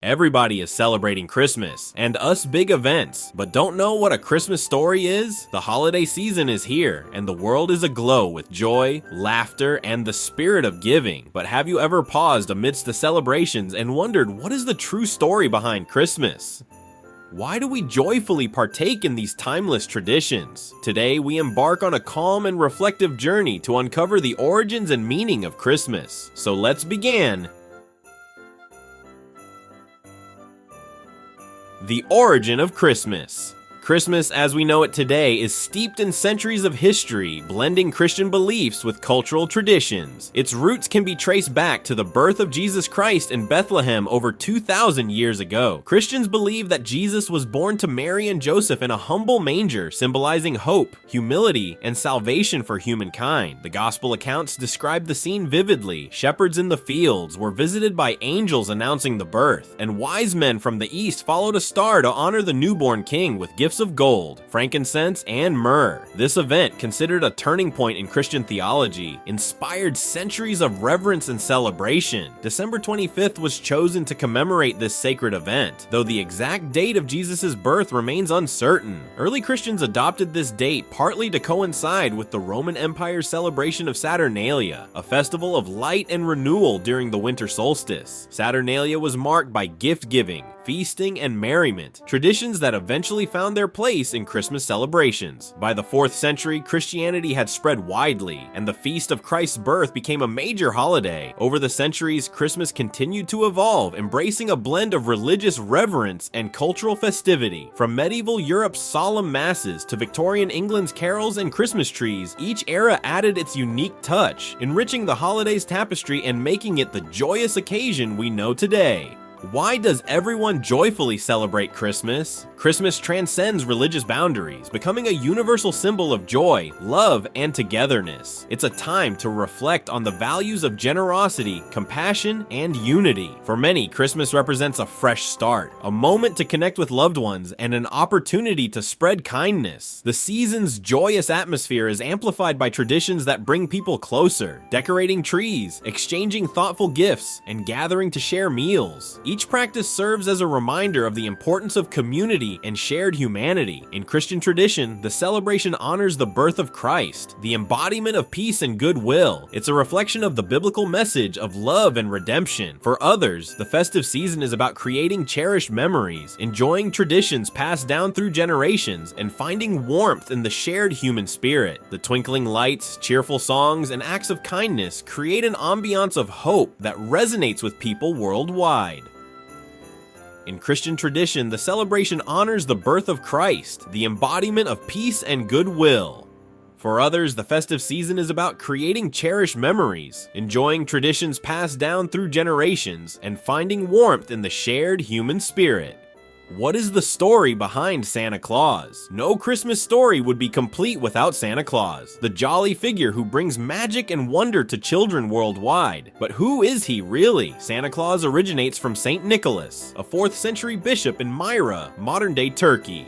Everybody is celebrating Christmas and us big events, but don't know what a Christmas story is? The holiday season is here, and the world is aglow with joy, laughter, and the spirit of giving. But have you ever paused amidst the celebrations and wondered what is the true story behind Christmas? Why do we joyfully partake in these timeless traditions? Today, we embark on a calm and reflective journey to uncover the origins and meaning of Christmas. So let's begin. The origin of Christmas. Christmas as we know it today is steeped in centuries of history, blending Christian beliefs with cultural traditions. Its roots can be traced back to the birth of Jesus Christ in Bethlehem over 2,000 years ago. Christians believe that Jesus was born to Mary and Joseph in a humble manger, symbolizing hope, humility, and salvation for humankind. The gospel accounts describe the scene vividly. Shepherds in the fields were visited by angels announcing the birth, and wise men from the east followed a star to honor the newborn king with gifts of gold, frankincense, and myrrh. This event, considered a turning point in Christian theology, inspired centuries of reverence and celebration. December 25th was chosen to commemorate this sacred event, though the exact date of Jesus' birth remains uncertain. Early Christians adopted this date partly to coincide with the Roman Empire's celebration of Saturnalia, a festival of light and renewal during the winter solstice. Saturnalia was marked by gift-giving, feasting, and merriment, traditions that eventually found their place in Christmas celebrations. By the 4th century, Christianity had spread widely, and the feast of Christ's birth became a major holiday. Over the centuries, Christmas continued to evolve, embracing a blend of religious reverence and cultural festivity. From medieval Europe's solemn masses to Victorian England's carols and Christmas trees, each era added its unique touch, enriching the holiday's tapestry and making it the joyous occasion we know today. Why does everyone joyfully celebrate Christmas? Christmas transcends religious boundaries, becoming a universal symbol of joy, love, and togetherness. It's a time to reflect on the values of generosity, compassion, and unity. For many, Christmas represents a fresh start, a moment to connect with loved ones, and an opportunity to spread kindness. The season's joyous atmosphere is amplified by traditions that bring people closer, decorating trees, exchanging thoughtful gifts, and gathering to share meals. Each practice serves as a reminder of the importance of community and shared humanity. In Christian tradition, the celebration honors the birth of Christ, the embodiment of peace and goodwill. It's a reflection of the biblical message of love and redemption. For others, the festive season is about creating cherished memories, enjoying traditions passed down through generations, and finding warmth in the shared human spirit. The twinkling lights, cheerful songs, and acts of kindness create an ambiance of hope that resonates with people worldwide. In Christian tradition, the celebration honors the birth of Christ, the embodiment of peace and goodwill. For others, the festive season is about creating cherished memories, enjoying traditions passed down through generations, and finding warmth in the shared human spirit. What is the story behind Santa Claus? No Christmas story would be complete without Santa Claus, the jolly figure who brings magic and wonder to children worldwide. But who is he really? Santa Claus originates from Saint Nicholas, a 4th century bishop in Myra, modern-day Turkey.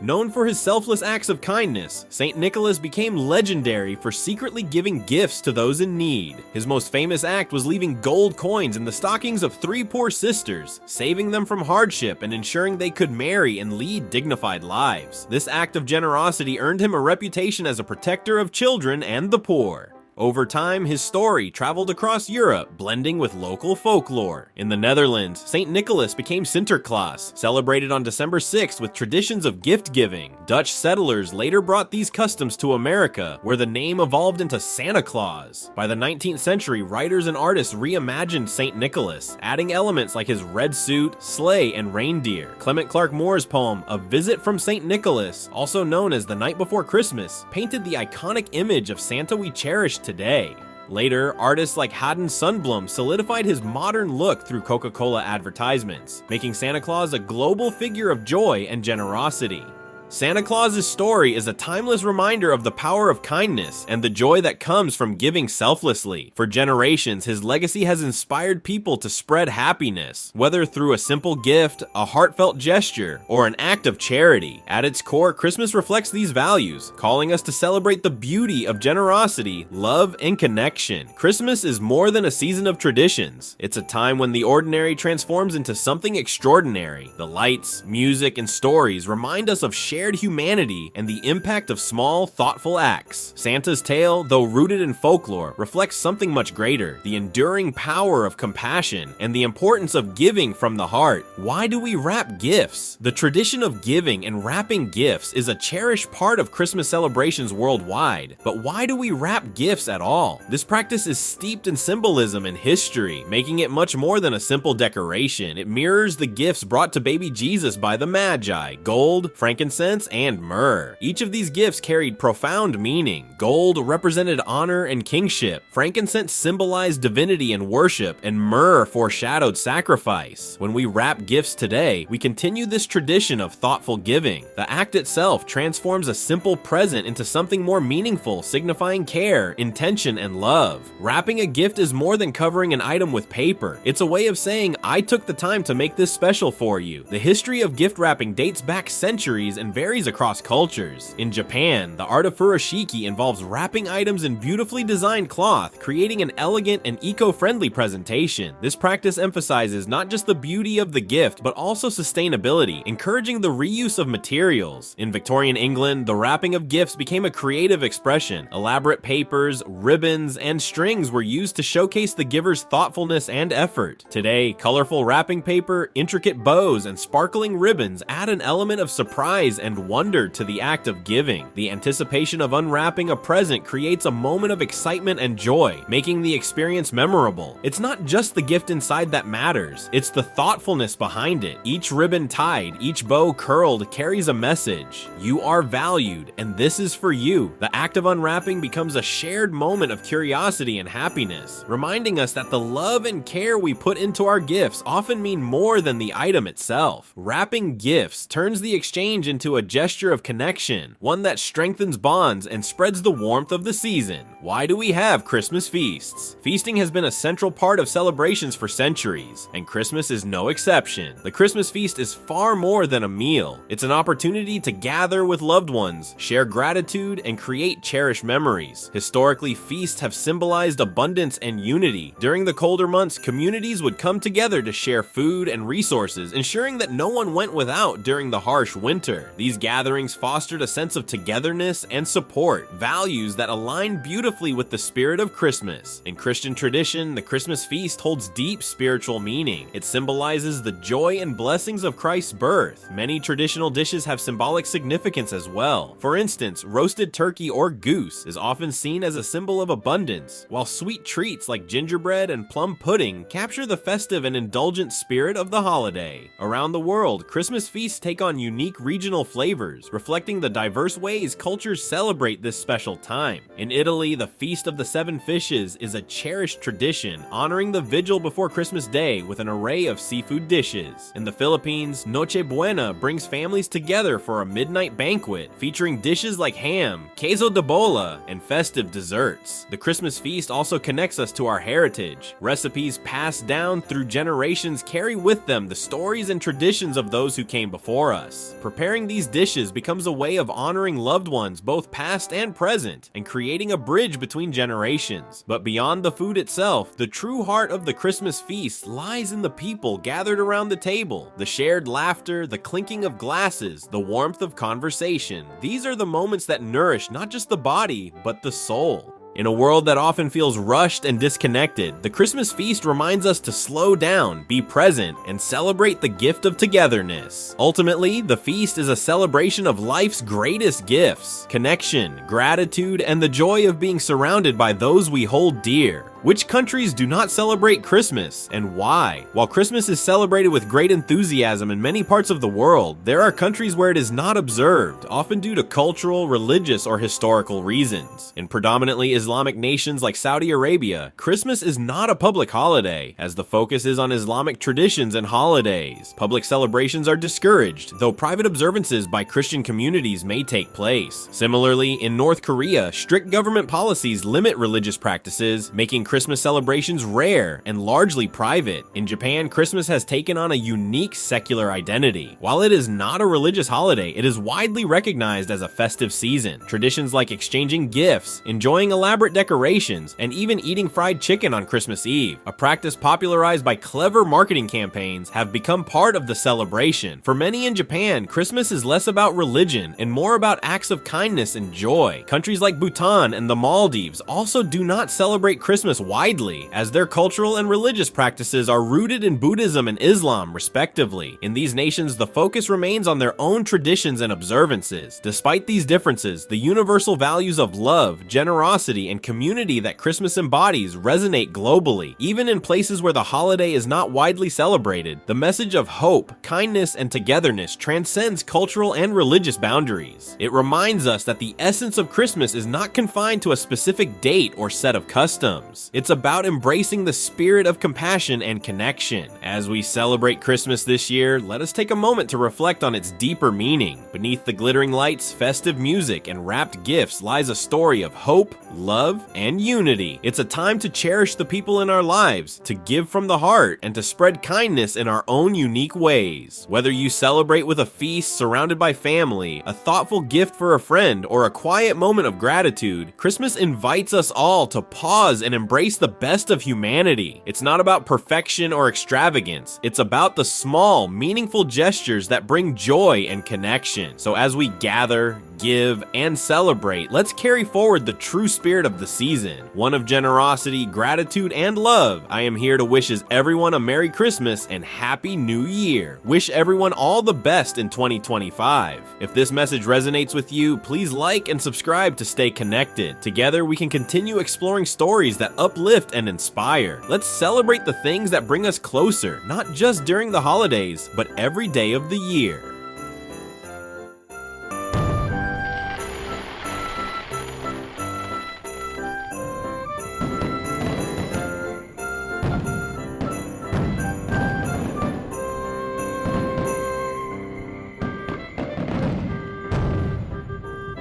Known for his selfless acts of kindness, St. Nicholas became legendary for secretly giving gifts to those in need. His most famous act was leaving gold coins in the stockings of 3 poor sisters, saving them from hardship and ensuring they could marry and lead dignified lives. This act of generosity earned him a reputation as a protector of children and the poor. Over time, his story traveled across Europe, blending with local folklore. In the Netherlands, St. Nicholas became Sinterklaas, celebrated on December 6th with traditions of gift-giving. Dutch settlers later brought these customs to America, where the name evolved into Santa Claus. By the 19th century, writers and artists reimagined St. Nicholas, adding elements like his red suit, sleigh, and reindeer. Clement Clarke Moore's poem, A Visit from St. Nicholas, also known as The Night Before Christmas, painted the iconic image of Santa we cherish today. Later, artists like Haddon Sundblom solidified his modern look through Coca-Cola advertisements, making Santa Claus a global figure of joy and generosity. Santa Claus's story is a timeless reminder of the power of kindness and the joy that comes from giving selflessly. For generations, his legacy has inspired people to spread happiness, whether through a simple gift, a heartfelt gesture, or an act of charity. At its core, Christmas reflects these values, calling us to celebrate the beauty of generosity, love, and connection. Christmas is more than a season of traditions. It's a time when the ordinary transforms into something extraordinary. The lights, music, and stories remind us of shared humanity and the impact of small, thoughtful acts. Santa's tale, though rooted in folklore, reflects something much greater: the enduring power of compassion and the importance of giving from the heart. Why do we wrap gifts? The tradition of giving and wrapping gifts is a cherished part of Christmas celebrations worldwide. But why do we wrap gifts at all? This practice is steeped in symbolism and history, making it much more than a simple decoration. It mirrors the gifts brought to baby Jesus by the Magi: gold, frankincense, and myrrh. Each of these gifts carried profound meaning. Gold represented honor and kingship, frankincense symbolized divinity and worship, and myrrh foreshadowed sacrifice. When we wrap gifts today, we continue this tradition of thoughtful giving. The act itself transforms a simple present into something more meaningful, signifying care, intention, and love. Wrapping a gift is more than covering an item with paper. It's a way of saying, I took the time to make this special for you. The history of gift wrapping dates back centuries and varies across cultures. In Japan, the art of furoshiki involves wrapping items in beautifully designed cloth, creating an elegant and eco-friendly presentation. This practice emphasizes not just the beauty of the gift, but also sustainability, encouraging the reuse of materials. In Victorian England, the wrapping of gifts became a creative expression. Elaborate papers, ribbons, and strings were used to showcase the giver's thoughtfulness and effort. Today, colorful wrapping paper, intricate bows, and sparkling ribbons add an element of surprise and wonder to the act of giving. The anticipation of unwrapping a present creates a moment of excitement and joy, making the experience memorable. It's not just the gift inside that matters, it's the thoughtfulness behind it. Each ribbon tied, each bow curled carries a message. You are valued, and this is for you. The act of unwrapping becomes a shared moment of curiosity and happiness, reminding us that the love and care we put into our gifts often mean more than the item itself. Wrapping gifts turns the exchange into a gesture of connection, one that strengthens bonds and spreads the warmth of the season. Why do we have Christmas feasts? Feasting has been a central part of celebrations for centuries, and Christmas is no exception. The Christmas feast is far more than a meal. It's an opportunity to gather with loved ones, share gratitude, and create cherished memories. Historically, feasts have symbolized abundance and unity. During the colder months, communities would come together to share food and resources, ensuring that no one went without during the harsh winter. These gatherings fostered a sense of togetherness and support, values that align beautifully with the spirit of Christmas. In Christian tradition, the Christmas feast holds deep spiritual meaning. It symbolizes the joy and blessings of Christ's birth. Many traditional dishes have symbolic significance as well. For instance, roasted turkey or goose is often seen as a symbol of abundance, while sweet treats like gingerbread and plum pudding capture the festive and indulgent spirit of the holiday. Around the world, Christmas feasts take on unique regional flavors, reflecting the diverse ways cultures celebrate this special time. In Italy, the Feast of the Seven Fishes is a cherished tradition, honoring the vigil before Christmas Day with an array of seafood dishes. In the Philippines, Noche Buena brings families together for a midnight banquet, featuring dishes like ham, queso de bola, and festive desserts. The Christmas feast also connects us to our heritage. Recipes passed down through generations carry with them the stories and traditions of those who came before us. Preparing these dishes becomes a way of honoring loved ones both past and present, and creating a bridge between generations. But beyond the food itself, the true heart of the Christmas feast lies in the people gathered around the table. The shared laughter, the clinking of glasses, the warmth of conversation. These are the moments that nourish not just the body, but the soul. In a world that often feels rushed and disconnected, the Christmas feast reminds us to slow down, be present, and celebrate the gift of togetherness. Ultimately, the feast is a celebration of life's greatest gifts: connection, gratitude, and the joy of being surrounded by those we hold dear. Which countries do not celebrate Christmas, and why? While Christmas is celebrated with great enthusiasm in many parts of the world, there are countries where it is not observed, often due to cultural, religious, or historical reasons. In predominantly Islamic nations like Saudi Arabia, Christmas is not a public holiday, as the focus is on Islamic traditions and holidays. Public celebrations are discouraged, though private observances by Christian communities may take place. Similarly, in North Korea, strict government policies limit religious practices, making Christmas celebrations rare and largely private. In Japan, Christmas has taken on a unique secular identity. While it is not a religious holiday, it is widely recognized as a festive season. Traditions like exchanging gifts, enjoying elaborate decorations, and even eating fried chicken on Christmas Eve, a practice popularized by clever marketing campaigns, have become part of the celebration. For many in Japan, Christmas is less about religion and more about acts of kindness and joy. Countries like Bhutan and the Maldives also do not celebrate Christmas widely, as their cultural and religious practices are rooted in Buddhism and Islam, respectively. In these nations, the focus remains on their own traditions and observances. Despite these differences, the universal values of love, generosity, and community that Christmas embodies resonate globally. Even in places where the holiday is not widely celebrated, the message of hope, kindness, and togetherness transcends cultural and religious boundaries. It reminds us that the essence of Christmas is not confined to a specific date or set of customs. It's about embracing the spirit of compassion and connection. As we celebrate Christmas this year, let us take a moment to reflect on its deeper meaning. Beneath the glittering lights, festive music, and wrapped gifts lies a story of hope, love, and unity. It's a time to cherish the people in our lives, to give from the heart, and to spread kindness in our own unique ways. Whether you celebrate with a feast surrounded by family, a thoughtful gift for a friend, or a quiet moment of gratitude, Christmas invites us all to pause and embrace the best of humanity. It's not about perfection or extravagance. It's about the small, meaningful gestures that bring joy and connection. So as we gather, give, and celebrate, let's carry forward the true spirit of the season, one of generosity, gratitude, and love. I am here to wish everyone a Merry Christmas and Happy New Year. Wish everyone all the best in 2025. If this message resonates with you, please like and subscribe to stay connected. Together, we can continue exploring stories that uplift and inspire. Let's celebrate the things that bring us closer, not just during the holidays, but every day of the year.